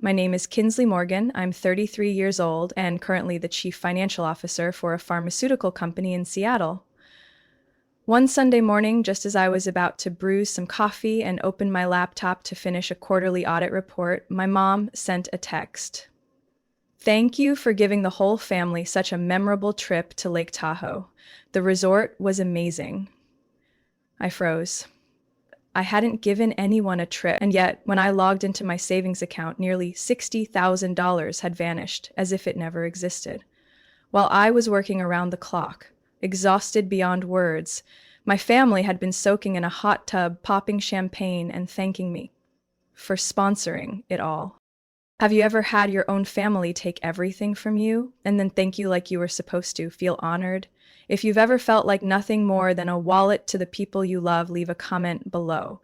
My name is Kinsley Morgan. I'm 33 years old and currently the chief financial officer for a pharmaceutical company in Seattle. One Sunday morning, just as I was about to brew some coffee and open my laptop to finish a quarterly audit report, my mom sent a text. "Thank you for giving the whole family such a memorable trip to Lake Tahoe. The resort was amazing." I froze. I hadn't given anyone a trip, and yet, when I logged into my savings account, nearly $60,000 had vanished, as if it never existed. While I was working around the clock, exhausted beyond words, my family had been soaking in a hot tub, popping champagne, and thanking me for sponsoring it all. Have you ever had your own family take everything from you and then thank you like you were supposed to, feel honored? If you've ever felt like nothing more than a wallet to the people you love, leave a comment below.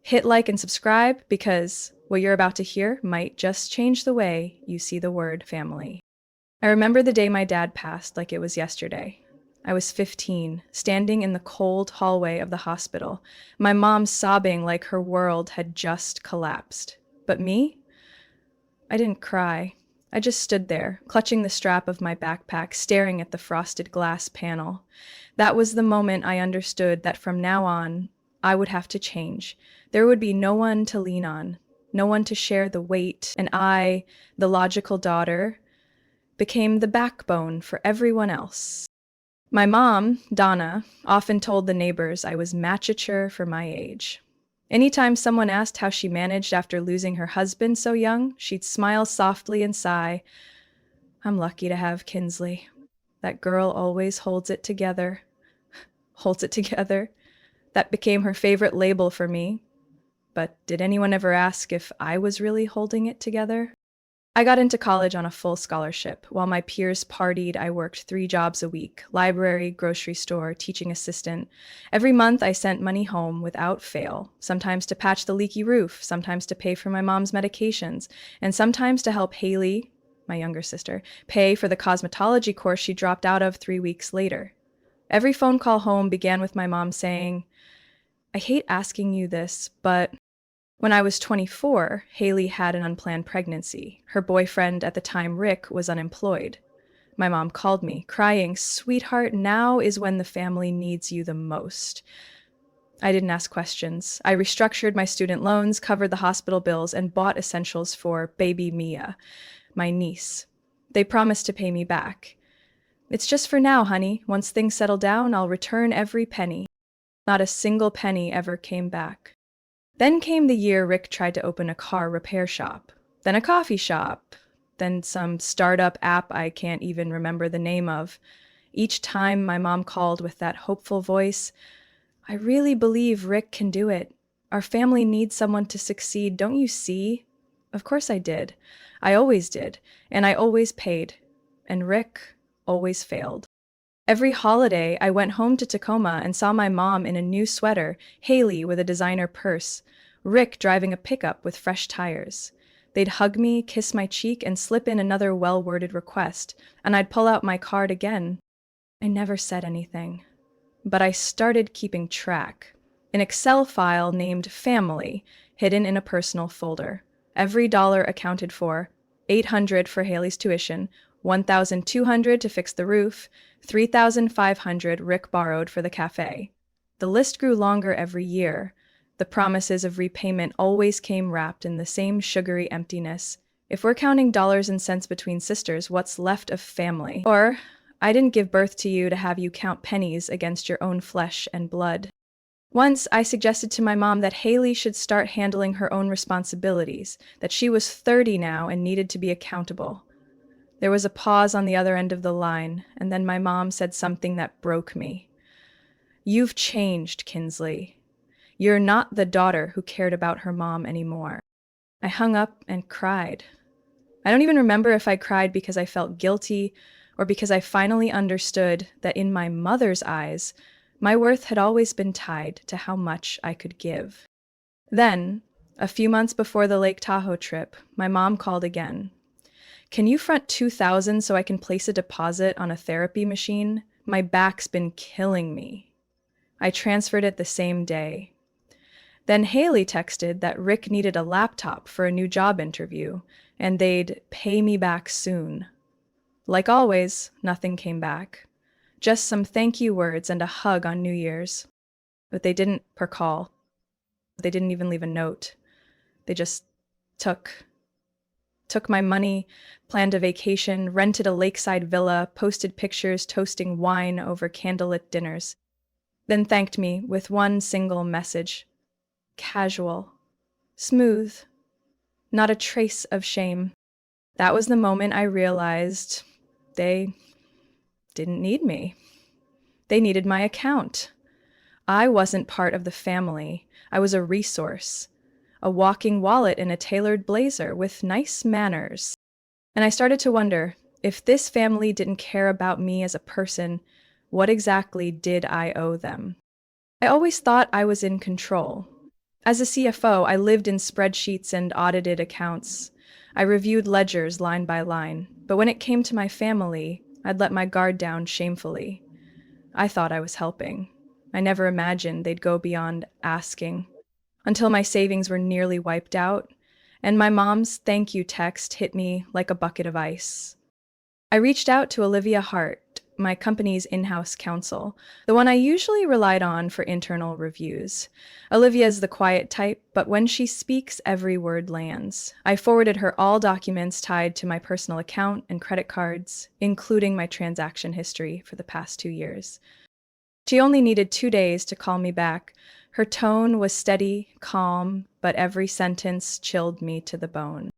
Hit like and subscribe because what you're about to hear might just change the way you see the word family. I remember the day my dad passed like it was yesterday. I was 15, standing in the cold hallway of the hospital, my mom sobbing like her world had just collapsed. But me? I didn't cry. I just stood there, clutching the strap of my backpack, staring at the frosted glass panel. That was the moment I understood that from now on, I would have to change. There would be no one to lean on, no one to share the weight, and I, the logical daughter, became the backbone for everyone else. My mom, Donna, often told the neighbors I was matchature for my age. Anytime someone asked how she managed after losing her husband so young, she'd smile softly and sigh, "I'm lucky to have Kinsley. That girl always holds it together." Holds it together. That became her favorite label for me. But did anyone ever ask if I was really holding it together? I got into college on a full scholarship. While my peers partied, I worked 3 jobs a week: library, grocery store, teaching assistant. Every month, I sent money home without fail, sometimes to patch the leaky roof, sometimes to pay for my mom's medications, and sometimes to help Haley, my younger sister, pay for the cosmetology course she dropped out of 3 weeks later. Every phone call home began with my mom saying, "I hate asking you this, but..." When I was 24, Haley had an unplanned pregnancy. Her boyfriend at the time, Rick, was unemployed. My mom called me, crying, "Sweetheart, now is when the family needs you the most." I didn't ask questions. I restructured my student loans, covered the hospital bills, and bought essentials for baby Mia, my niece. They promised to pay me back. "It's just for now, honey. Once things settle down, I'll return every penny." Not a single penny ever came back. Then came the year Rick tried to open a car repair shop, then a coffee shop, then some startup app I can't even remember the name of. Each time my mom called with that hopeful voice, "I really believe Rick can do it. Our family needs someone to succeed, don't you see?" Of course I did. I always did, and I always paid. And Rick always failed. Every holiday, I went home to Tacoma and saw my mom in a new sweater, Haley with a designer purse, Rick driving a pickup with fresh tires. They'd hug me, kiss my cheek, and slip in another well-worded request, and I'd pull out my card again. I never said anything, but I started keeping track. An Excel file named Family, hidden in a personal folder. Every dollar accounted for: $800 for Haley's tuition, $1,200 to fix the roof, $3,500 Rick borrowed for the cafe. The list grew longer every year. The promises of repayment always came wrapped in the same sugary emptiness. If we're counting dollars and cents between sisters, what's left of family? Or, I didn't give birth to you to have you count pennies against your own flesh and blood. Once, I suggested to my mom that Haley should start handling her own responsibilities, that she was 30 now and needed to be accountable. There was a pause on the other end of the line, and then my mom said something that broke me. "You've changed, Kinsley. You're not the daughter who cared about her mom anymore." I hung up and cried. I don't even remember if I cried because I felt guilty or because I finally understood that in my mother's eyes, my worth had always been tied to how much I could give. Then, a few months before the Lake Tahoe trip, my mom called again. "Can you front $2,000 so I can place a deposit on a therapy machine? My back's been killing me." I transferred it the same day. Then Haley texted that Rick needed a laptop for a new job interview. and they'd pay me back soon. Like always, nothing came back. Just some thank you words and a hug on New Year's. But they didn't per call. They didn't even leave a note. They just took my money, planned a vacation, rented a lakeside villa, posted pictures toasting wine over candlelit dinners, then thanked me with one single message. Casual. Smooth. Not a trace of shame. That was the moment I realized they didn't need me. They needed my account. I wasn't part of the family. I was a resource, a walking wallet in a tailored blazer with nice manners. And I started to wonder, if this family didn't care about me as a person, what exactly did I owe them? I always thought I was in control. As a CFO, I lived in spreadsheets and audited accounts. I reviewed ledgers line by line. But when it came to my family, I'd let my guard down shamefully. I thought I was helping. I never imagined they'd go beyond asking, until my savings were nearly wiped out, and my mom's thank you text hit me like a bucket of ice. I reached out to Olivia Hart, my company's in-house counsel, the one I usually relied on for internal reviews. Olivia is the quiet type, but when she speaks, every word lands. I forwarded her all documents tied to my personal account and credit cards, including my transaction history for the past 2 years. She only needed 2 days to call me back. Her tone was steady, calm, but every sentence chilled me to the bone.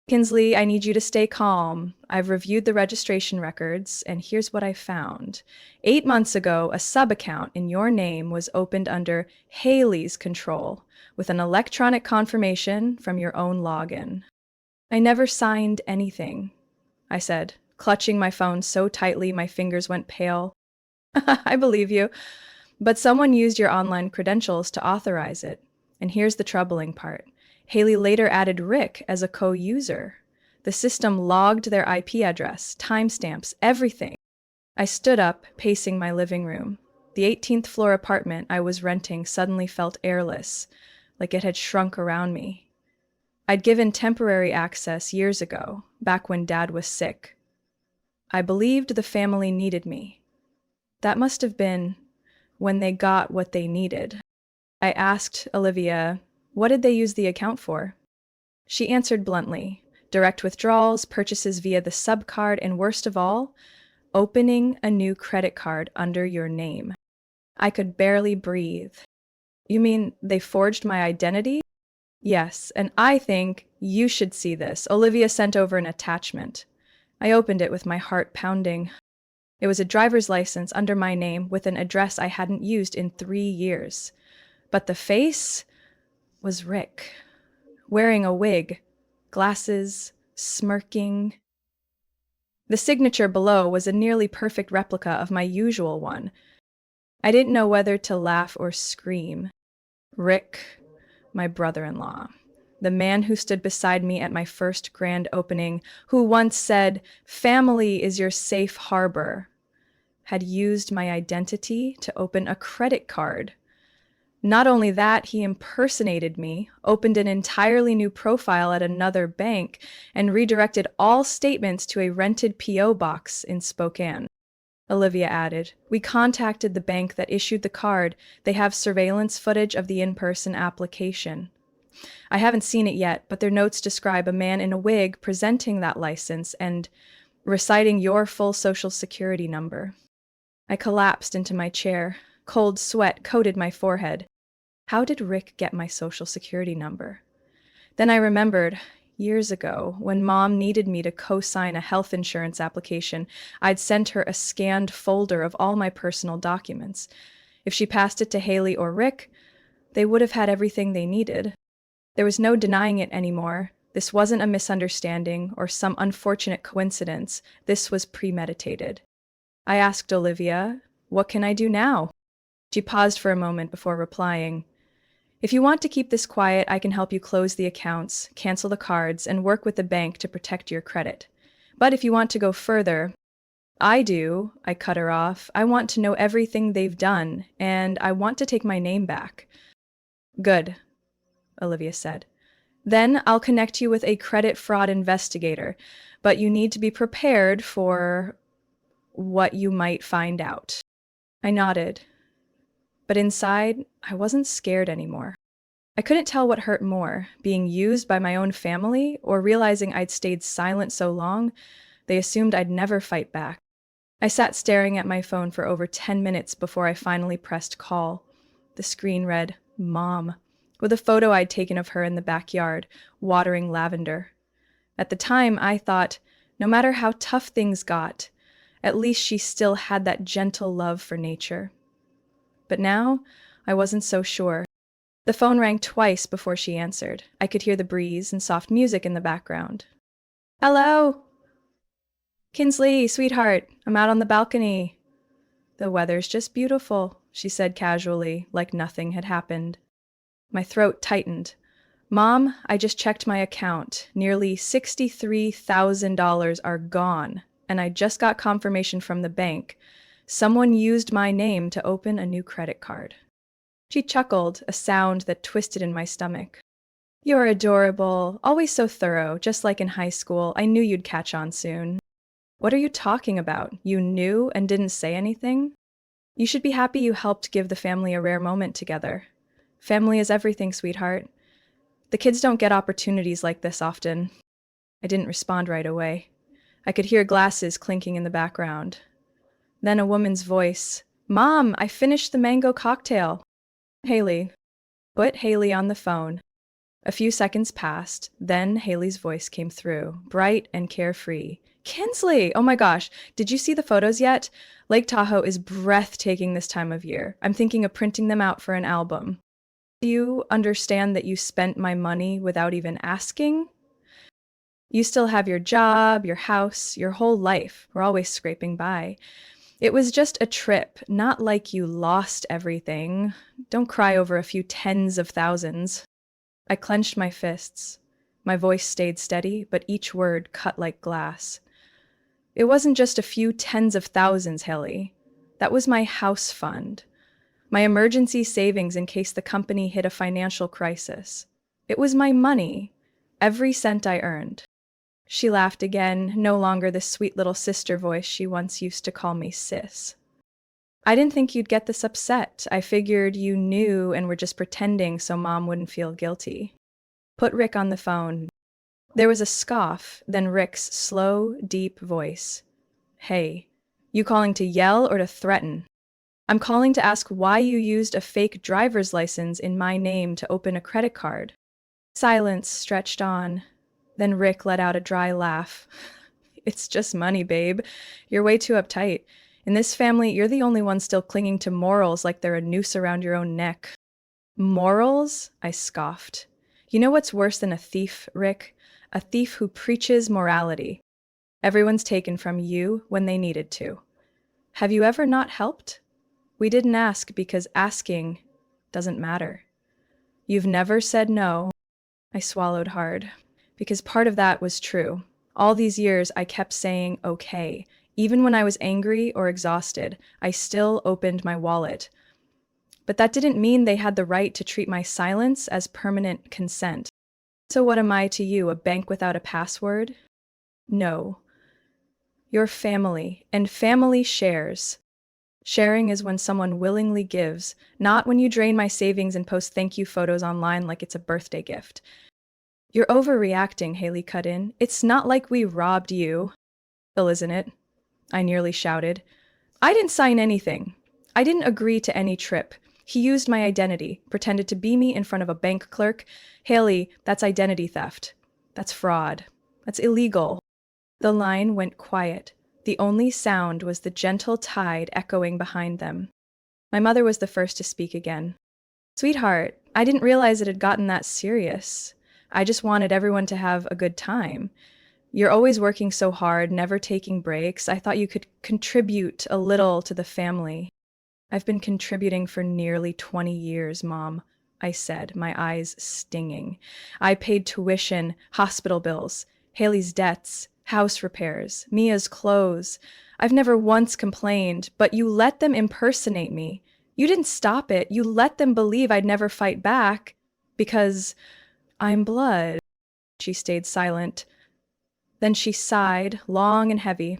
Kinsley, I need you to stay calm. I've reviewed the registration records, and here's what I found. 8 months ago, a sub-account in your name was opened under Haley's control, with an electronic confirmation from your own login. I never signed anything, I said, clutching my phone so tightly my fingers went pale. I believe you, but someone used your online credentials to authorize it. And here's the troubling part. Haley later added Rick as a co-user. The system logged their IP address, timestamps, everything. I stood up, pacing my living room. The 18th floor apartment I was renting suddenly felt airless, like it had shrunk around me. I'd given temporary access years ago, back when Dad was sick. I believed the family needed me. That must have been when they got what they needed. I asked Olivia, what did they use the account for? She answered bluntly, direct withdrawals, purchases via the subcard, and worst of all, opening a new credit card under your name. I could barely breathe. You mean they forged my identity? Yes, and I think you should see this. Olivia sent over an attachment. I opened it with my heart pounding. It was a driver's license under my name with an address I hadn't used in 3 years. But the face was Rick, wearing a wig, glasses, smirking. The signature below was a nearly perfect replica of my usual one. I didn't know whether to laugh or scream. Rick, my brother-in-law, the man who stood beside me at my first grand opening, who once said, "Family is your safe harbor," had used my identity to open a credit card. Not only that, he impersonated me, opened an entirely new profile at another bank, and redirected all statements to a rented P.O. box in Spokane. Olivia added, "We contacted the bank that issued the card. They have surveillance footage of the in-person application. I haven't seen it yet, but their notes describe a man in a wig presenting that license and reciting your full social security number." I collapsed into my chair. Cold sweat coated my forehead. How did Rick get my social security number? Then I remembered, years ago, when Mom needed me to co-sign a health insurance application, I'd sent her a scanned folder of all my personal documents. If she passed it to Haley or Rick, they would have had everything they needed. There was no denying it anymore. This wasn't a misunderstanding or some unfortunate coincidence. This was premeditated. I asked Olivia, "What can I do now?" She paused for a moment before replying, "If you want to keep this quiet, I can help you close the accounts, cancel the cards, and work with the bank to protect your credit. But if you want to go further—" "I do," I cut her off. "I want to know everything they've done, and I want to take my name back." "Good," Olivia said. Then I'll connect you with a credit fraud investigator, but you need to be prepared for what you might find out. I nodded, but inside, I wasn't scared anymore. I couldn't tell what hurt more, being used by my own family or realizing I'd stayed silent so long, they assumed I'd never fight back. I sat staring at my phone for over 10 minutes before I finally pressed call. The screen read, Mom, with a photo I'd taken of her in the backyard, watering lavender. At the time, I thought, no matter how tough things got, at least she still had that gentle love for nature. But now, I wasn't so sure. The phone rang twice before she answered. I could hear the breeze and soft music in the background. Hello? Kinsley, sweetheart, I'm out on the balcony. The weather's just beautiful, she said casually, like nothing had happened. My throat tightened. Mom, I just checked my account. Nearly $63,000 are gone, and I just got confirmation from the bank. Someone used my name to open a new credit card. She chuckled, a sound that twisted in my stomach. You're adorable, always so thorough, just like in high school. I knew you'd catch on soon. What are you talking about? You knew and didn't say anything? You should be happy you helped give the family a rare moment together. Family is everything, sweetheart. The kids don't get opportunities like this often. I didn't respond right away. I could hear glasses clinking in the background. Then a woman's voice. Mom, I finished the mango cocktail. Haley. Put Haley on the phone. A few seconds passed, then Haley's voice came through, bright and carefree. Kinsley! Oh my gosh, did you see the photos yet? Lake Tahoe is breathtaking this time of year. I'm thinking of printing them out for an album. Do you understand that you spent my money without even asking? You still have your job, your house, your whole life. We're always scraping by. It was just a trip, not like you lost everything. Don't cry over a few tens of thousands. I clenched my fists. My voice stayed steady, but each word cut like glass. It wasn't just a few tens of thousands, Haley. That was my house fund. My emergency savings in case the company hit a financial crisis. It was my money. Every cent I earned. She laughed again, no longer the sweet little sister voice she once used to call me sis. I didn't think you'd get this upset. I figured you knew and were just pretending so Mom wouldn't feel guilty. Put Rick on the phone. There was a scoff, then Rick's slow, deep voice. Hey, you calling to yell or to threaten? I'm calling to ask why you used a fake driver's license in my name to open a credit card. Silence stretched on. Then Rick let out a dry laugh. It's just money, babe. You're way too uptight. In this family, you're the only one still clinging to morals like they're a noose around your own neck. Morals? I scoffed. You know what's worse than a thief, Rick? A thief who preaches morality. Everyone's taken from you when they needed to. Have you ever not helped? We didn't ask because asking doesn't matter. You've never said no. I swallowed hard. Because part of that was true. All these years, I kept saying okay. Even when I was angry or exhausted, I still opened my wallet. But that didn't mean they had the right to treat my silence as permanent consent. So what am I to you, a bank without a password? No. You're family, and family shares. Sharing is when someone willingly gives, not when you drain my savings and post thank you photos online like it's a birthday gift. You're overreacting, Haley cut in. It's not like we robbed you. Bill, isn't it? I nearly shouted. I didn't sign anything. I didn't agree to any trip. He used my identity, pretended to be me in front of a bank clerk. Haley, that's identity theft. That's fraud. That's illegal. The line went quiet. The only sound was the gentle tide echoing behind them. My mother was the first to speak again. Sweetheart, I didn't realize it had gotten that serious. I just wanted everyone to have a good time. You're always working so hard, never taking breaks. I thought you could contribute a little to the family. I've been contributing for nearly 20 years, Mom, I said, my eyes stinging. I paid tuition, hospital bills, Haley's debts, house repairs, Mia's clothes. I've never once complained, but you let them impersonate me. You didn't stop it. You let them believe I'd never fight back because I'm blood. She stayed silent. Then she sighed, long and heavy.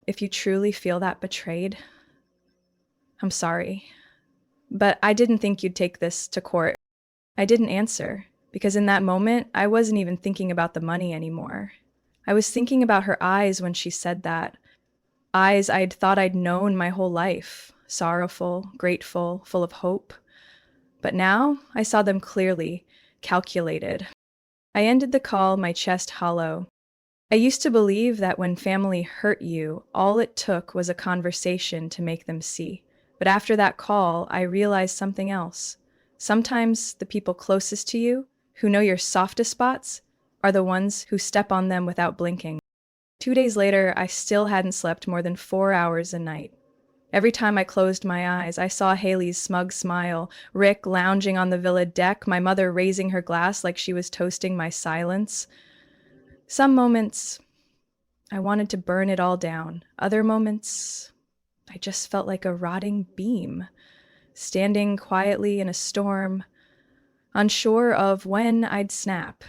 If you truly feel that betrayed, I'm sorry. But I didn't think you'd take this to court. I didn't answer, because in that moment, I wasn't even thinking about the money anymore. I was thinking about her eyes when she said that. Eyes I'd thought I'd known my whole life, sorrowful, grateful, full of hope. But now I saw them clearly, calculated. I ended the call, my chest hollow. I used to believe that when family hurt you, all it took was a conversation to make them see. But after that call, I realized something else. Sometimes the people closest to you, who know your softest spots, are the ones who step on them without blinking. 2 days later, I still hadn't slept more than 4 hours a night. Every time I closed my eyes, I saw Haley's smug smile, Rick lounging on the villa deck, my mother raising her glass like she was toasting my silence. Some moments, I wanted to burn it all down. Other moments, I just felt like a rotting beam, standing quietly in a storm, unsure of when I'd snap.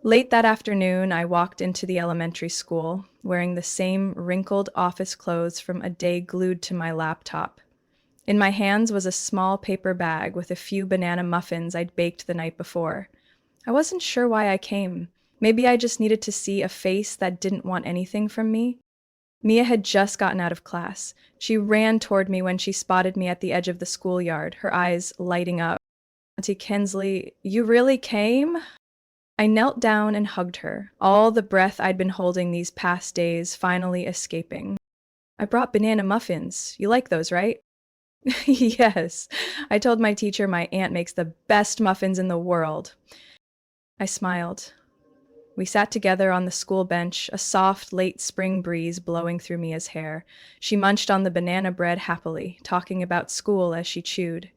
Late that afternoon, I walked into the elementary school, wearing the same wrinkled office clothes from a day glued to my laptop. In my hands was a small paper bag with a few banana muffins I'd baked the night before. I wasn't sure why I came. Maybe I just needed to see a face that didn't want anything from me. Mia had just gotten out of class. She ran toward me when she spotted me at the edge of the schoolyard, her eyes lighting up. Auntie Kinsley, you really came? I knelt down and hugged her, all the breath I'd been holding these past days finally escaping. I brought banana muffins. You like those, right? Yes. I told my teacher my aunt makes the best muffins in the world. I smiled. We sat together on the school bench, a soft, late spring breeze blowing through Mia's hair. She munched on the banana bread happily, talking about school as she chewed.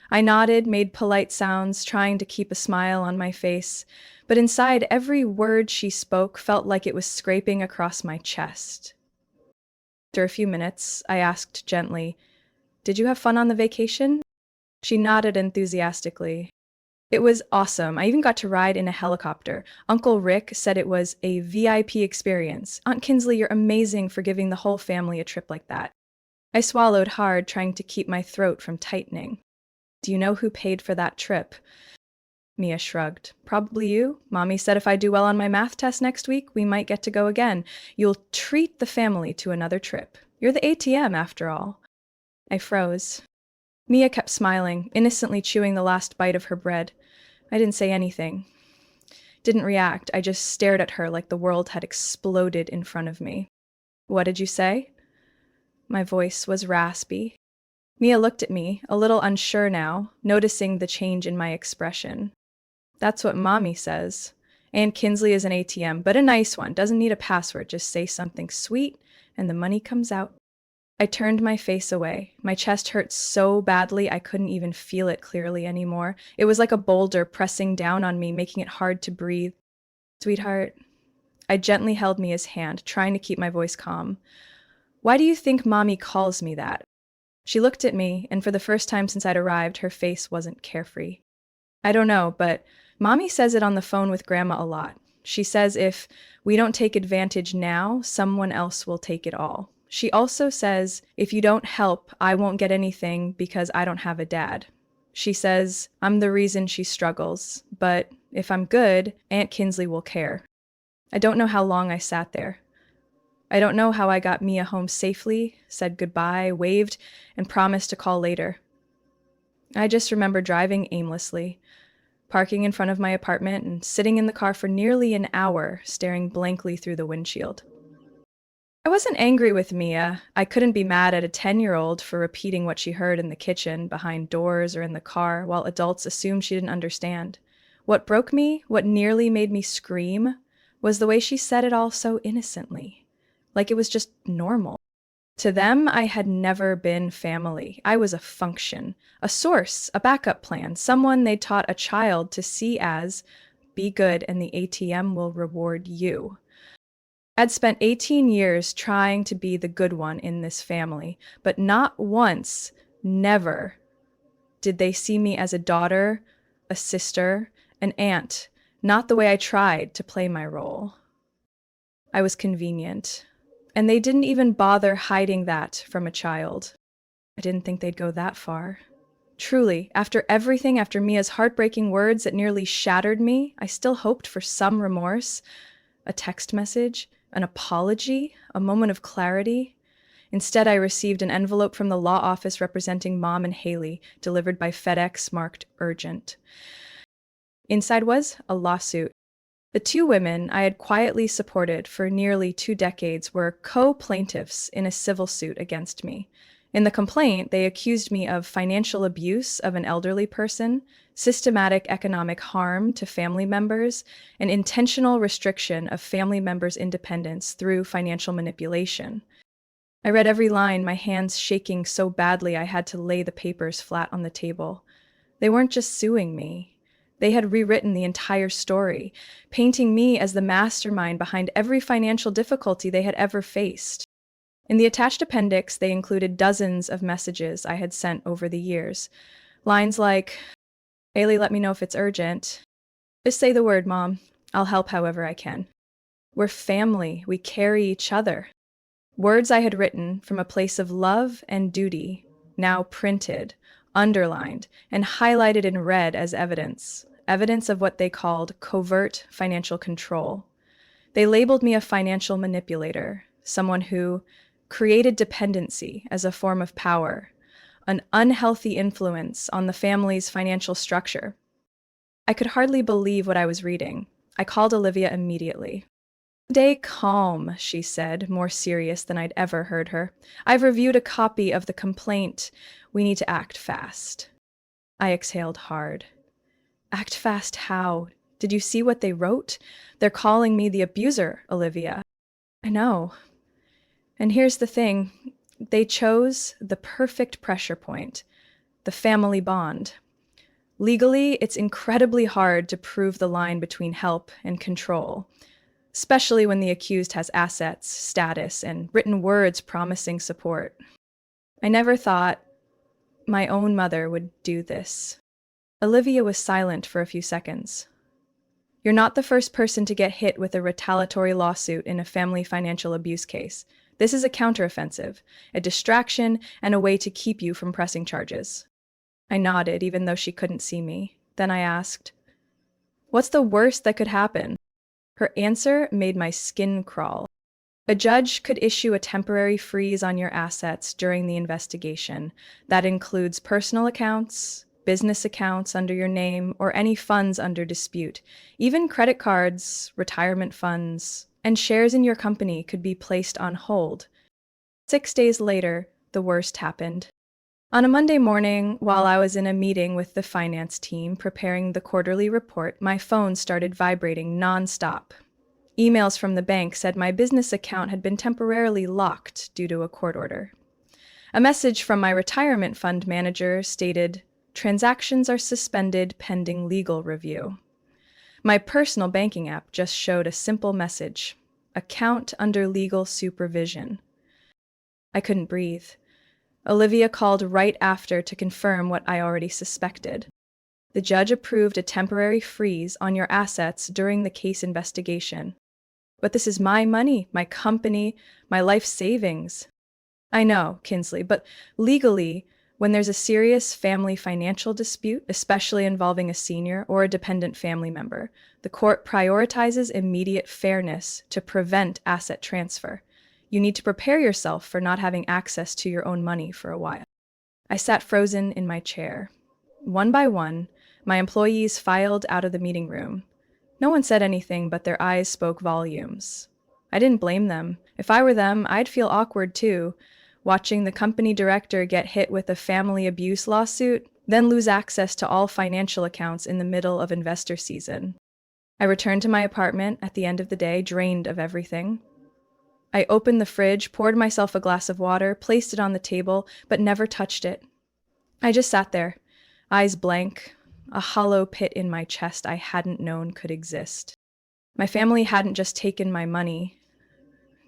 I nodded, made polite sounds, trying to keep a smile on my face, but inside every word she spoke felt like it was scraping across my chest. After a few minutes, I asked gently, "Did you have fun on the vacation?" She nodded enthusiastically. It was awesome. I even got to ride in a helicopter. Uncle Rick said it was a VIP experience. Aunt Kinsley, you're amazing for giving the whole family a trip like that. I swallowed hard, trying to keep my throat from tightening. Do you know who paid for that trip? Mia shrugged. Probably you. Mommy said if I do well on my math test next week, we might get to go again. You'll treat the family to another trip. You're the ATM, after all. I froze. Mia kept smiling, innocently chewing the last bite of her bread. I didn't say anything. Didn't react. I just stared at her like the world had exploded in front of me. What did you say? My voice was raspy. Mia looked at me, a little unsure now, noticing the change in my expression. That's what Mommy says. Aunt Kinsley is an ATM, but a nice one. Doesn't need a password. Just say something sweet, and the money comes out. I turned my face away. My chest hurt so badly I couldn't even feel it clearly anymore. It was like a boulder pressing down on me, making it hard to breathe. Sweetheart, I gently held Mia's hand, trying to keep my voice calm. Why do you think Mommy calls me that? She looked at me, and for the first time since I'd arrived, her face wasn't carefree. I don't know, but Mommy says it on the phone with Grandma a lot. She says if we don't take advantage now, someone else will take it all. She also says, if you don't help, I won't get anything because I don't have a dad. She says, I'm the reason she struggles, but if I'm good, Aunt Kinsley will care. I don't know how long I sat there. I don't know how I got Mia home safely, said goodbye, waved, and promised to call later. I just remember driving aimlessly, parking in front of my apartment and sitting in the car for nearly an hour, staring blankly through the windshield. I wasn't angry with Mia. I couldn't be mad at a 10-year-old for repeating what she heard in the kitchen, behind doors, or in the car, while adults assumed she didn't understand. What broke me, what nearly made me scream, was the way she said it all so innocently, like it was just normal. To them, I had never been family. I was a function, a source, a backup plan, someone they taught a child to see as, be good and the ATM will reward you. I'd spent 18 years trying to be the good one in this family, but not once, never, did they see me as a daughter, a sister, an aunt. not the way I tried to play my role. I was convenient, and they didn't even bother hiding that from a child. I didn't think they'd go that far. Truly, after everything, after Mia's heartbreaking words that nearly shattered me, I still hoped for some remorse, a text message, an apology, a moment of clarity. Instead, I received an envelope from the law office representing Mom and Haley, delivered by FedEx marked urgent. Inside was a lawsuit. The two women I had quietly supported for nearly 2 decades were co-plaintiffs in a civil suit against me. In the complaint, they accused me of financial abuse of an elderly person, systematic economic harm to family members, and intentional restriction of family members' independence through financial manipulation. I read every line, my hands shaking so badly I had to lay the papers flat on the table. They weren't just suing me. They had rewritten the entire story, painting me as the mastermind behind every financial difficulty they had ever faced. In the attached appendix, they included dozens of messages I had sent over the years. Lines like, "Haley, let me know if it's urgent. Just say the word, Mom. I'll help however I can. We're family. We carry each other." Words I had written from a place of love and duty, now printed, underlined, and highlighted in red as evidence of what they called covert financial control. They labeled me a financial manipulator, someone who created dependency as a form of power, an unhealthy influence on the family's financial structure. I could hardly believe what I was reading. I called Olivia immediately. "Stay calm," she said, more serious than I'd ever heard her. "I've reviewed a copy of the complaint. We need to act fast." I exhaled hard. Act fast how? Did you see what they wrote? They're calling me the abuser, Olivia. I know. And here's the thing. They chose the perfect pressure point, the family bond. Legally, it's incredibly hard to prove the line between help and control, especially when the accused has assets, status, and written words promising support. I never thought my own mother would do this. Olivia was silent for a few seconds. "You're not the first person to get hit with a retaliatory lawsuit in a family financial abuse case. This is a counteroffensive, a distraction, and a way to keep you from pressing charges." I nodded, even though she couldn't see me. Then I asked, "What's the worst that could happen?" Her answer made my skin crawl. "A judge could issue a temporary freeze on your assets during the investigation. That includes personal accounts, business accounts under your name, or any funds under dispute. Even credit cards, retirement funds, and shares in your company could be placed on hold." 6 days later, the worst happened. On a Monday morning, while I was in a meeting with the finance team preparing the quarterly report, my phone started vibrating nonstop. Emails from the bank said my business account had been temporarily locked due to a court order. A message from my retirement fund manager stated, "Transactions are suspended pending legal review." My personal banking app just showed a simple message, "Account under legal supervision." I couldn't breathe. Olivia called right after to confirm what I already suspected. The judge approved a temporary freeze on your assets during the case investigation. But this is my money, my company, my life savings. I know, Kinsley, but legally, when there's a serious family financial dispute, especially involving a senior or a dependent family member, the court prioritizes immediate fairness to prevent asset transfer. You need to prepare yourself for not having access to your own money for a while. I sat frozen in my chair. One by one, my employees filed out of the meeting room. No one said anything, but their eyes spoke volumes. I didn't blame them. If I were them, I'd feel awkward too, watching the company director get hit with a family abuse lawsuit, then lose access to all financial accounts in the middle of investor season. I returned to my apartment at the end of the day, drained of everything. I opened the fridge, poured myself a glass of water, placed it on the table, but never touched it. I just sat there, eyes blank, a hollow pit in my chest I hadn't known could exist. My family hadn't just taken my money.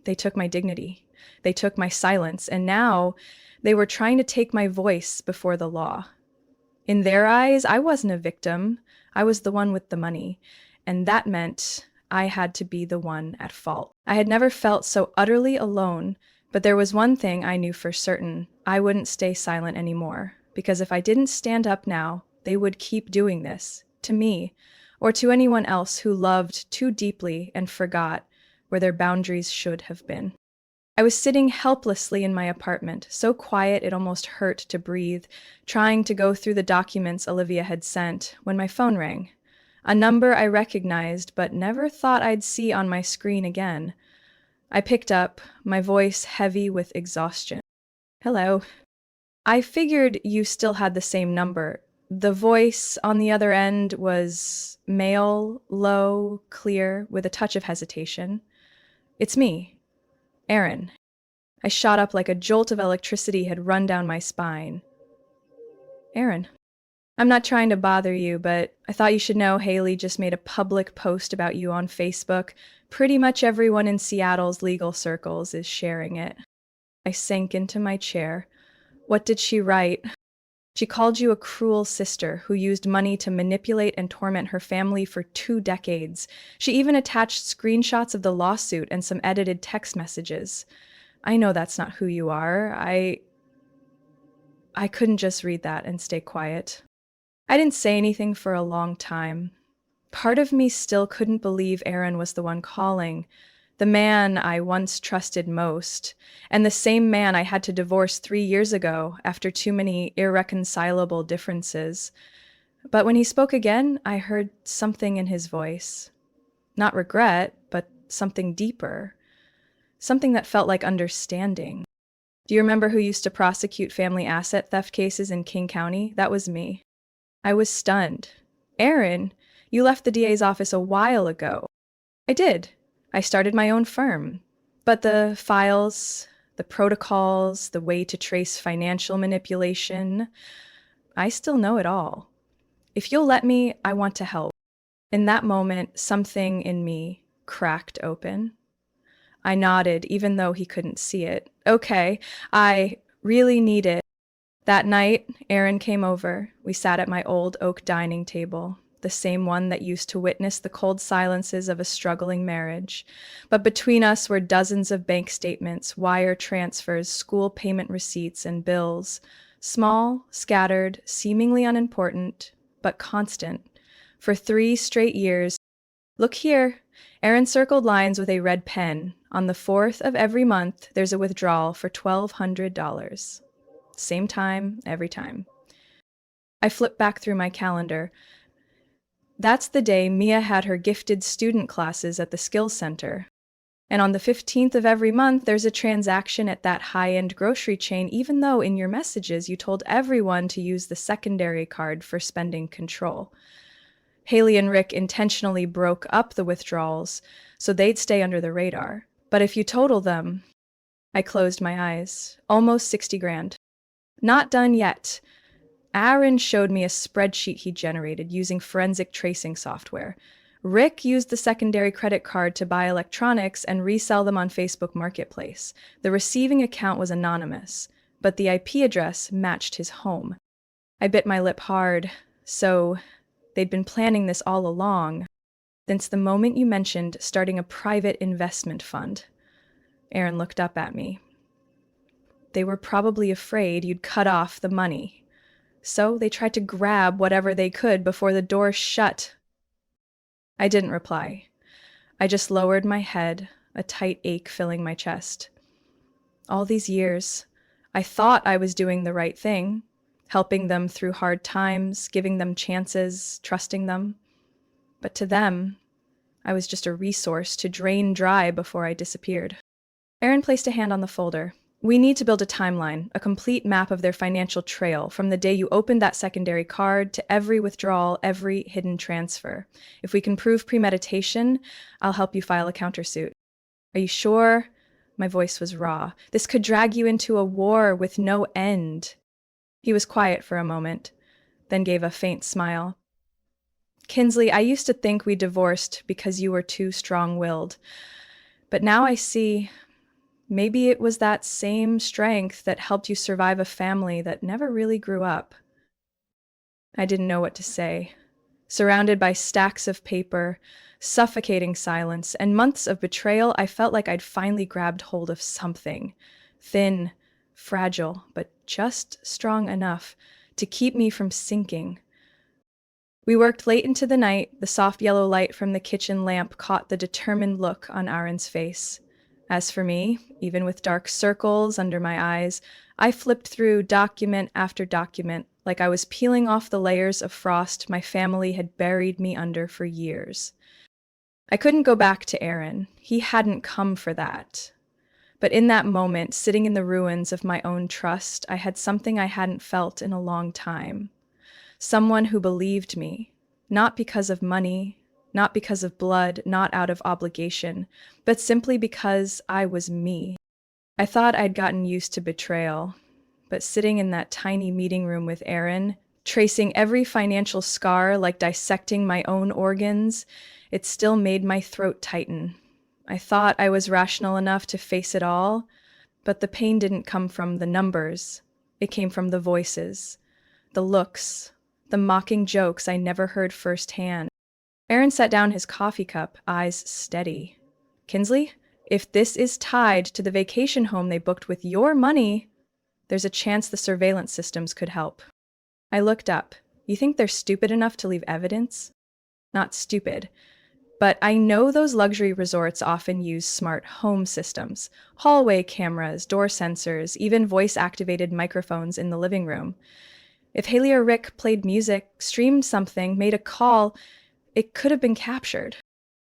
They took my dignity. They took my silence, and now they were trying to take my voice before the law. In their eyes, I wasn't a victim. I was the one with the money. and that meant I had to be the one at fault. I had never felt so utterly alone, but there was one thing I knew for certain. I wouldn't stay silent anymore, because if I didn't stand up now, they would keep doing this, to me, or to anyone else who loved too deeply and forgot where their boundaries should have been. I was sitting helplessly in my apartment, so quiet it almost hurt to breathe, trying to go through the documents Olivia had sent, when my phone rang. A number I recognized but never thought I'd see on my screen again. I picked up, my voice heavy with exhaustion. "Hello." I figured you still had the same number. The voice on the other end was male, low, clear, with a touch of hesitation. "It's me, Aaron." I shot up like a jolt of electricity had run down my spine. "Aaron, I'm not trying to bother you, but I thought you should know Haley just made a public post about you on Facebook. Pretty much everyone in Seattle's legal circles is sharing it." I sank into my chair. "What did she write?" "She called you a cruel sister who used money to manipulate and torment her family for 2 decades. She even attached screenshots of the lawsuit and some edited text messages. I know that's not who you are. I couldn't just read that and stay quiet. I didn't say anything for a long time. Part of me still couldn't believe Aaron was the one calling, the man I once trusted most, and the same man I had to divorce 3 years ago after too many irreconcilable differences. But when he spoke again, I heard something in his voice. Not regret, but something deeper. Something that felt like understanding. "Do you remember who used to prosecute family asset theft cases in King County? That was me." I was stunned. "Aaron, you left the DA's office a while ago." "I did. I started my own firm. But the files, the protocols, the way to trace financial manipulation, I still know it all. If you'll let me, I want to help." In that moment, something in me cracked open. I nodded, even though he couldn't see it. "Okay, I really need it." That night, Aaron came over. We sat at my old oak dining table, the same one that used to witness the cold silences of a struggling marriage. But between us were dozens of bank statements, wire transfers, school payment receipts, and bills. Small, scattered, seemingly unimportant, but constant. For 3 straight years. "Look here." Aaron circled lines with a red pen. "On the 4th of every month, there's a withdrawal for $1,200. Same time, every time." I flipped back through my calendar. That's the day Mia had her gifted student classes at the Skills Center. And on the 15th of every month, there's a transaction at that high-end grocery chain, even though in your messages you told everyone to use the secondary card for spending control. Haley and Rick intentionally broke up the withdrawals so they'd stay under the radar. But if you total them... I closed my eyes. Almost 60 grand. Not done yet. Aaron showed me a spreadsheet he generated using forensic tracing software. Rick used the secondary credit card to buy electronics and resell them on Facebook Marketplace. The receiving account was anonymous, but the IP address matched his home. I bit my lip hard. So they'd been planning this all along, since the moment you mentioned starting a private investment fund. Aaron looked up at me. "They were probably afraid you'd cut off the money. So they tried to grab whatever they could before the door shut." I didn't reply. I just lowered my head, a tight ache filling my chest. All these years, I thought I was doing the right thing, helping them through hard times, giving them chances, trusting them. But to them, I was just a resource to drain dry before I disappeared. Aaron placed a hand on the folder. "We need to build a timeline, a complete map of their financial trail, from the day you opened that secondary card to every withdrawal, every hidden transfer. If we can prove premeditation, I'll help you file a countersuit." "Are you sure?" My voice was raw. "This could drag you into a war with no end." He was quiet for a moment, then gave a faint smile. "Kinsley, I used to think we divorced because you were too strong-willed. But now I see... maybe it was that same strength that helped you survive a family that never really grew up." I didn't know what to say. Surrounded by stacks of paper, suffocating silence, and months of betrayal, I felt like I'd finally grabbed hold of something. Thin, fragile, but just strong enough to keep me from sinking. We worked late into the night. The soft yellow light from the kitchen lamp caught the determined look on Aaron's face. As for me, even with dark circles under my eyes, I flipped through document after document, like I was peeling off the layers of frost my family had buried me under for years. I couldn't go back to Aaron. He hadn't come for that. But in that moment, sitting in the ruins of my own trust, I had something I hadn't felt in a long time. Someone who believed me, not because of money, not because of blood, not out of obligation, but simply because I was me. I thought I'd gotten used to betrayal, but sitting in that tiny meeting room with Aaron, tracing every financial scar like dissecting my own organs, it still made my throat tighten. I thought I was rational enough to face it all, but the pain didn't come from the numbers. It came from the voices, the looks, the mocking jokes I never heard firsthand. Aaron set down his coffee cup, eyes steady. Kinsley, if this is tied to the vacation home they booked with your money, there's a chance the surveillance systems could help. I looked up. You think they're stupid enough to leave evidence? Not stupid. But I know those luxury resorts often use smart home systems, hallway cameras, door sensors, even voice-activated microphones in the living room. If Haley or Rick played music, streamed something, made a call, it could have been captured.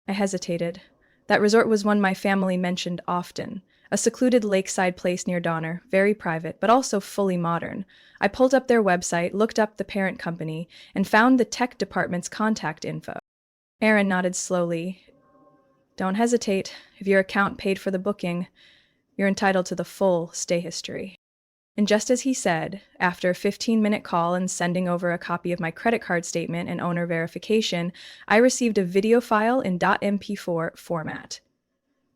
I hesitated. That resort was one my family mentioned often. A secluded lakeside place near Donner, very private, but also fully modern. I pulled up their website, looked up the parent company, and found the tech department's contact info. Aaron nodded slowly. Don't hesitate. If your account paid for the booking, you're entitled to the full stay history. And just as he said, after a 15-minute call and sending over a copy of my credit card statement and owner verification, I received a video file in .mp4 format.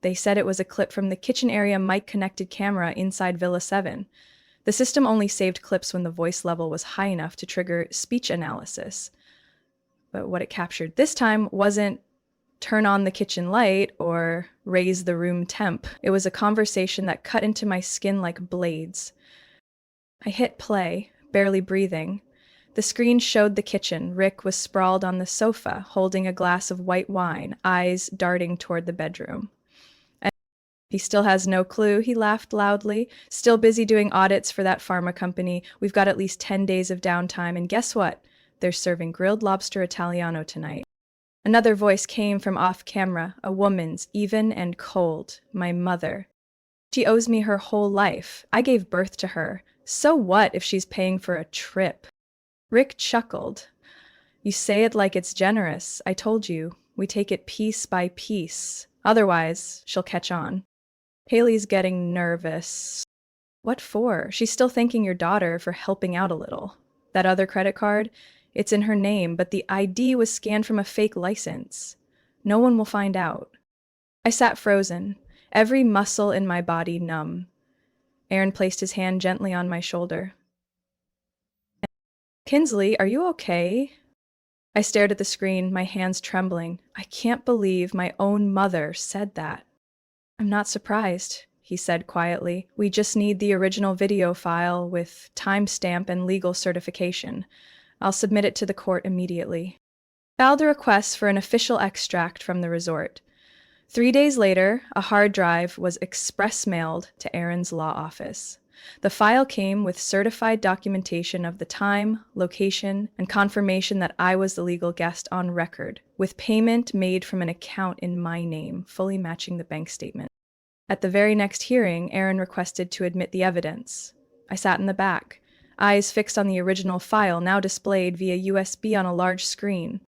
They said it was a clip from the kitchen area mic-connected camera inside Villa 7. The system only saved clips when the voice level was high enough to trigger speech analysis. But what it captured this time wasn't turn on the kitchen light or raise the room temp. It was a conversation that cut into my skin like blades. I hit play, barely breathing. The screen showed the kitchen. Rick was sprawled on the sofa, holding a glass of white wine, eyes darting toward the bedroom. And he still has no clue, he laughed loudly. Still busy doing audits for that pharma company. We've got at least 10 days of downtime, and guess what? They're serving grilled lobster Italiano tonight. Another voice came from off-camera, a woman's, even and cold, my mother. She owes me her whole life. I gave birth to her. So what if she's paying for a trip? Rick chuckled. You say it like it's generous. I told you, we take it piece by piece. Otherwise, she'll catch on. Haley's getting nervous. What for? She's still thanking your daughter for helping out a little. That other credit card? It's in her name, but the ID was scanned from a fake license. No one will find out. I sat frozen, every muscle in my body numb. Aaron placed his hand gently on my shoulder. Kinsley, are you okay? I stared at the screen, my hands trembling. I can't believe my own mother said that. I'm not surprised, he said quietly. We just need the original video file with timestamp and legal certification. I'll submit it to the court immediately. Filed a request for an official extract from the resort. 3 days later, a hard drive was express mailed to Aaron's law office. The file came with certified documentation of the time, location, and confirmation that I was the legal guest on record, with payment made from an account in my name, fully matching the bank statement. At the very next hearing, Aaron requested to admit the evidence. I sat in the back, eyes fixed on the original file, now displayed via USB on a large screen.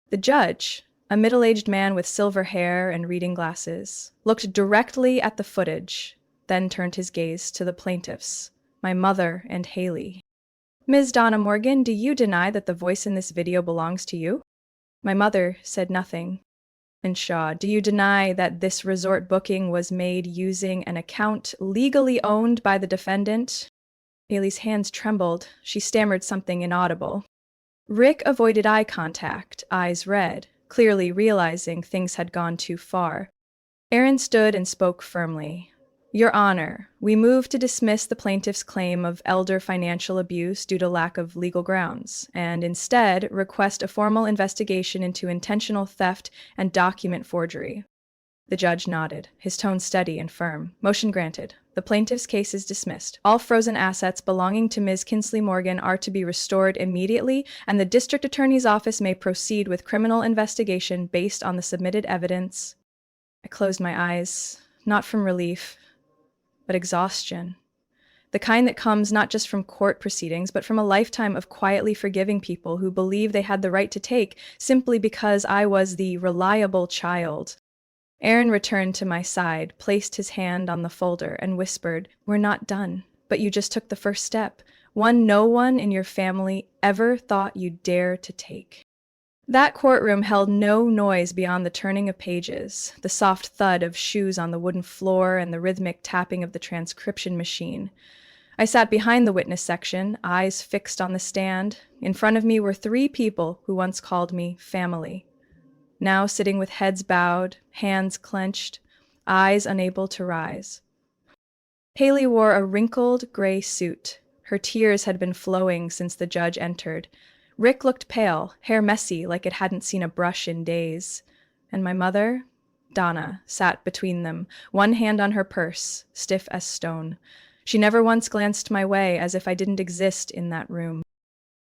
The judge, a middle-aged man with silver hair and reading glasses, looked directly at the footage, then turned his gaze to the plaintiffs, my mother and Haley. Ms. Donna Morgan, do you deny that the voice in this video belongs to you? My mother said nothing. And Shaw, do you deny that this resort booking was made using an account legally owned by the defendant? Haley's hands trembled. She stammered something inaudible. Rick avoided eye contact, eyes red, clearly realizing things had gone too far. Aaron stood and spoke firmly. Your Honor, we move to dismiss the plaintiff's claim of elder financial abuse due to lack of legal grounds, and instead request a formal investigation into intentional theft and document forgery. The judge nodded, his tone steady and firm. Motion granted. The plaintiff's case is dismissed. All frozen assets belonging to Ms. Kinsley Morgan are to be restored immediately, and the district attorney's office may proceed with criminal investigation based on the submitted evidence. I closed my eyes, not from relief, but exhaustion. The kind that comes not just from court proceedings, but from a lifetime of quietly forgiving people who believe they had the right to take simply because I was the reliable child. Aaron returned to my side, placed his hand on the folder, and whispered, We're not done, but you just took the first step, one no one in your family ever thought you'd dare to take. That courtroom held no noise beyond the turning of pages, the soft thud of shoes on the wooden floor, and the rhythmic tapping of the transcription machine. I sat behind the witness section, eyes fixed on the stand. In front of me were 3 people who once called me family. Now sitting with heads bowed, hands clenched, eyes unable to rise. Haley wore a wrinkled gray suit. Her tears had been flowing since the judge entered. Rick looked pale, hair messy like it hadn't seen a brush in days. And my mother, Donna, sat between them, one hand on her purse, stiff as stone. She never once glanced my way, as if I didn't exist in that room.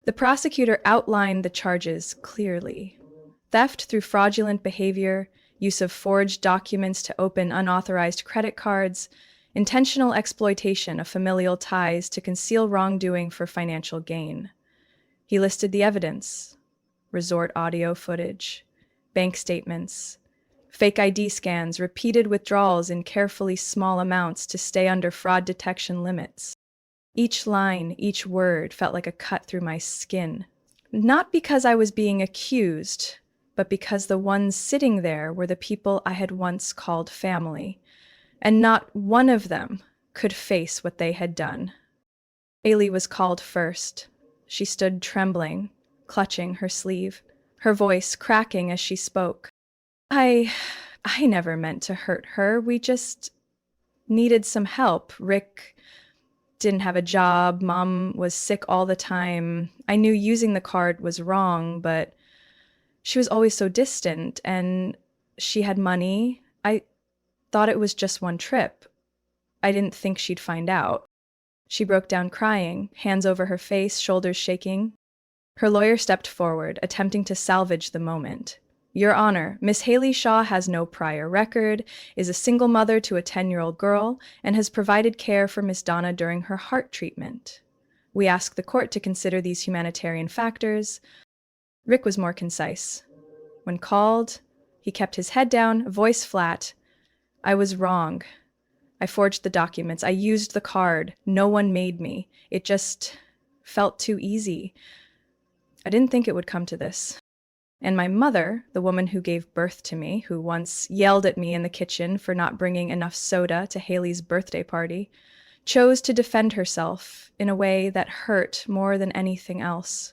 The prosecutor outlined the charges clearly. Theft through fraudulent behavior, use of forged documents to open unauthorized credit cards, intentional exploitation of familial ties to conceal wrongdoing for financial gain. He listed the evidence: resort audio footage, bank statements, fake ID scans, repeated withdrawals in carefully small amounts to stay under fraud detection limits. Each line, each word felt like a cut through my skin. Not because I was being accused, but because the ones sitting there were the people I had once called family, and not one of them could face what they had done. Ailey was called first. She stood trembling, clutching her sleeve, her voice cracking as she spoke. I never meant to hurt her. We just needed some help. Rick didn't have a job. Mom was sick all the time. I knew using the card was wrong, but she was always so distant, and she had money. I thought it was just one trip. I didn't think she'd find out. She broke down crying, hands over her face, shoulders shaking. Her lawyer stepped forward, attempting to salvage the moment. Your Honor, Miss Haley Shaw has no prior record, is a single mother to a 10-year-old girl, and has provided care for Miss Donna during her heart treatment. We ask the court to consider these humanitarian factors. Rick was more concise. When called, he kept his head down, voice flat. I was wrong. I forged the documents. I used the card. No one made me. It just felt too easy. I didn't think it would come to this. And my mother, the woman who gave birth to me, who once yelled at me in the kitchen for not bringing enough soda to Haley's birthday party, chose to defend herself in a way that hurt more than anything else.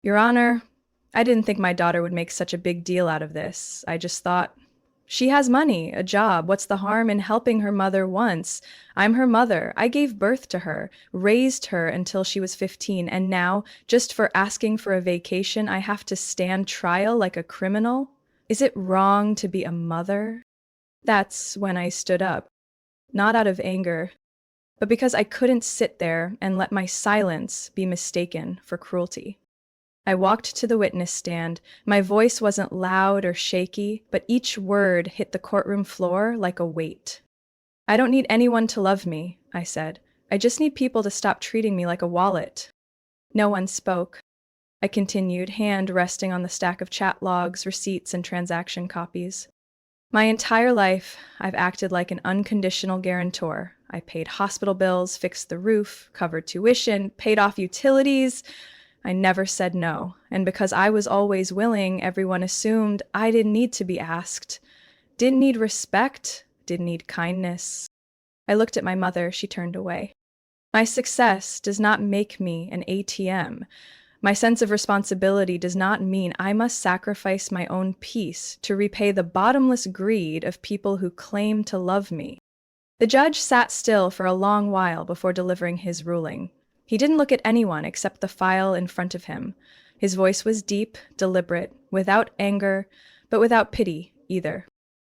Your Honor, I didn't think my daughter would make such a big deal out of this. I just thought, she has money, a job. What's the harm in helping her mother once? I'm her mother. I gave birth to her, raised her until she was 15, and now, just for asking for a vacation, I have to stand trial like a criminal? Is it wrong to be a mother? That's when I stood up, not out of anger, but because I couldn't sit there and let my silence be mistaken for cruelty. I walked to the witness stand. My voice wasn't loud or shaky, but each word hit the courtroom floor like a weight. I don't need anyone to love me, I said. I just need people to stop treating me like a wallet. No one spoke. I continued, hand resting on the stack of chat logs, receipts, and transaction copies. My entire life, I've acted like an unconditional guarantor. I paid hospital bills, fixed the roof, covered tuition, paid off utilities. I never said no, and because I was always willing, everyone assumed I didn't need to be asked. Didn't need respect, didn't need kindness. I looked at my mother, she turned away. My success does not make me an ATM. My sense of responsibility does not mean I must sacrifice my own peace to repay the bottomless greed of people who claim to love me. The judge sat still for a long while before delivering his ruling. He didn't look at anyone except the file in front of him. His voice was deep, deliberate, without anger, but without pity either.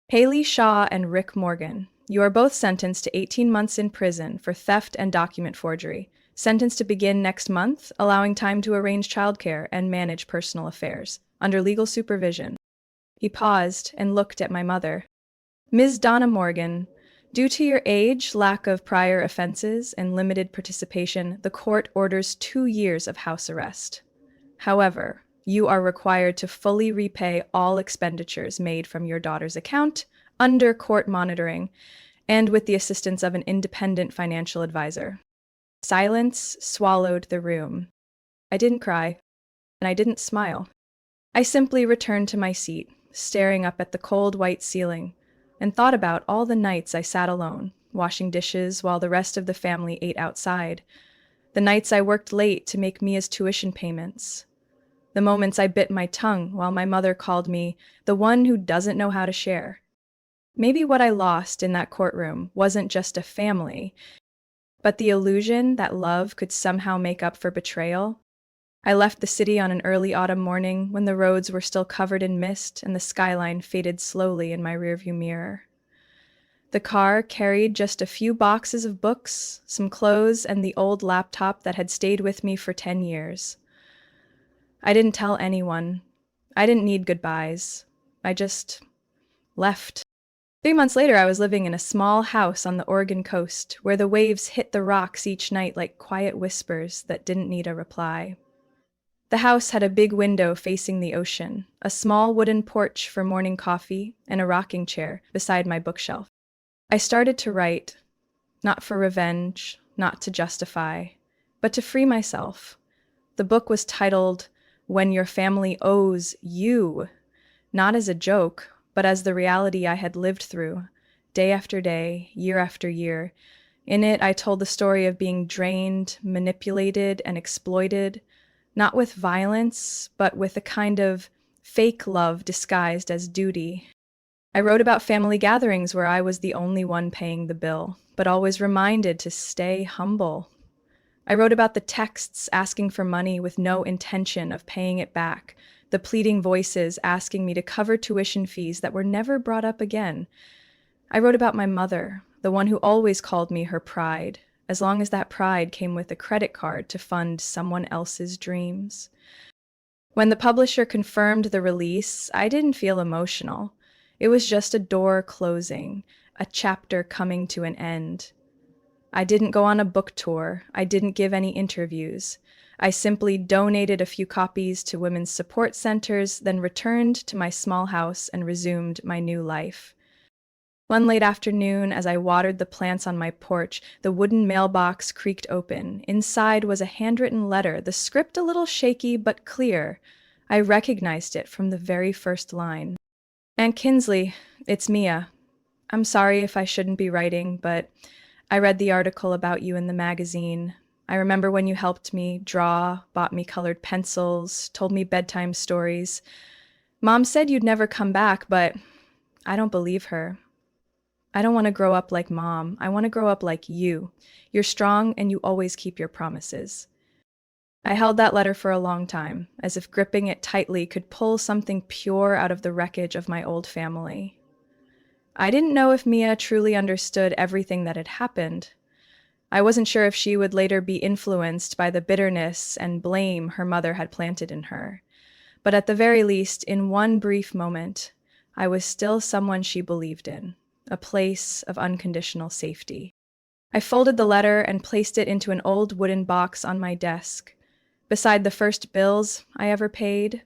Haley Shaw and Rick Morgan, you are both sentenced to 18 months in prison for theft and document forgery. Sentenced to begin next month, allowing time to arrange childcare and manage personal affairs, under legal supervision. He paused and looked at my mother. Ms. Donna Morgan, due to your age, lack of prior offenses, and limited participation, the court orders 2 years of house arrest. However, you are required to fully repay all expenditures made from your daughter's account under court monitoring and with the assistance of an independent financial advisor. Silence swallowed the room. I didn't cry, and I didn't smile. I simply returned to my seat, staring up at the cold white ceiling, and thought about all the nights I sat alone, washing dishes while the rest of the family ate outside, the nights I worked late to make Mia's tuition payments, the moments I bit my tongue while my mother called me the one who doesn't know how to share. Maybe what I lost in that courtroom wasn't just a family, but the illusion that love could somehow make up for betrayal. I left the city on an early autumn morning when the roads were still covered in mist and the skyline faded slowly in my rearview mirror. The car carried just a few boxes of books, some clothes, and the old laptop that had stayed with me for 10 years. I didn't tell anyone. I didn't need goodbyes. I just left. 3 months later, I was living in a small house on the Oregon coast, where the waves hit the rocks each night like quiet whispers that didn't need a reply. The house had a big window facing the ocean, a small wooden porch for morning coffee, and a rocking chair beside my bookshelf. I started to write, not for revenge, not to justify, but to free myself. The book was titled When Your Family Owes You, not as a joke, but as the reality I had lived through, day after day, year after year. In it, I told the story of being drained, manipulated, and exploited, not with violence, but with a kind of fake love disguised as duty. I wrote about family gatherings where I was the only one paying the bill, but always reminded to stay humble. I wrote about the texts asking for money with no intention of paying it back, the pleading voices asking me to cover tuition fees that were never brought up again. I wrote about my mother, the one who always called me her pride, as long as that pride came with a credit card to fund someone else's dreams. When the publisher confirmed the release, I didn't feel emotional. It was just a door closing, a chapter coming to an end. I didn't go on a book tour. I didn't give any interviews. I simply donated a few copies to women's support centers, then returned to my small house and resumed my new life. One late afternoon, as I watered the plants on my porch, the wooden mailbox creaked open. Inside was a handwritten letter, the script a little shaky but clear. I recognized it from the very first line. Aunt Kinsley, it's Mia. I'm sorry if I shouldn't be writing, but I read the article about you in the magazine. I remember when you helped me draw, bought me colored pencils, told me bedtime stories. Mom said you'd never come back, but I don't believe her. I don't want to grow up like Mom. I want to grow up like you. You're strong and you always keep your promises. I held that letter for a long time, as if gripping it tightly could pull something pure out of the wreckage of my old family. I didn't know if Mia truly understood everything that had happened. I wasn't sure if she would later be influenced by the bitterness and blame her mother had planted in her. But at the very least, in one brief moment, I was still someone she believed in, a place of unconditional safety. I folded the letter and placed it into an old wooden box on my desk, beside the first bills I ever paid,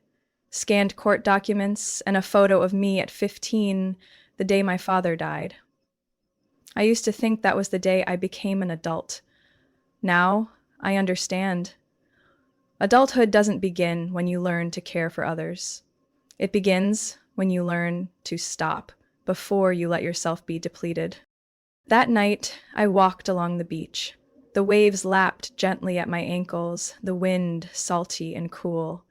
scanned court documents, and a photo of me at 15, the day my father died. I used to think that was the day I became an adult. Now, I understand. Adulthood doesn't begin when you learn to care for others. It begins when you learn to stop before you let yourself be depleted. That night, I walked along the beach. The waves lapped gently at my ankles, the wind salty and cool.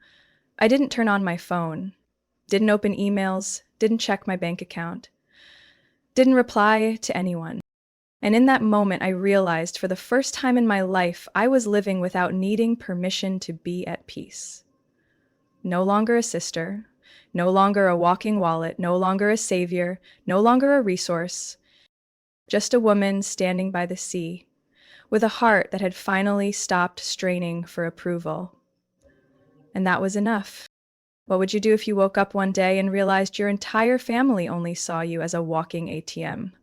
I didn't turn on my phone, didn't open emails, didn't check my bank account, didn't reply to anyone. And in that moment, I realized for the first time in my life, I was living without needing permission to be at peace. No longer a sister, no longer a walking wallet, no longer a savior, no longer a resource, just a woman standing by the sea, with a heart that had finally stopped straining for approval. And that was enough. What would you do if you woke up one day and realized your entire family only saw you as a walking ATM?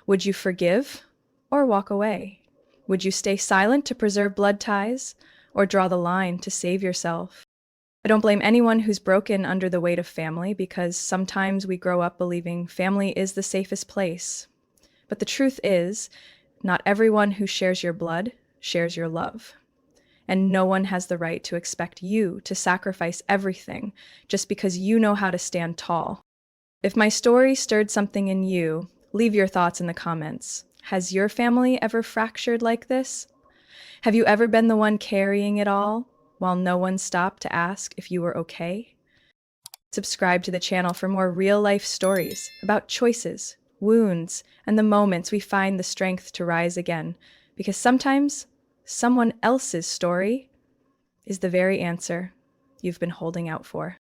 Would you forgive or walk away? Would you stay silent to preserve blood ties or draw the line to save yourself? I don't blame anyone who's broken under the weight of family because sometimes we grow up believing family is the safest place. But the truth is, not everyone who shares your blood shares your love. And no one has the right to expect you to sacrifice everything just because you know how to stand tall. If my story stirred something in you, leave your thoughts in the comments. Has your family ever fractured like this? Have you ever been the one carrying it all while no one stopped to ask if you were okay? Subscribe to the channel for more real-life stories about choices, wounds, and the moments we find the strength to rise again. Because sometimes someone else's story is the very answer you've been holding out for.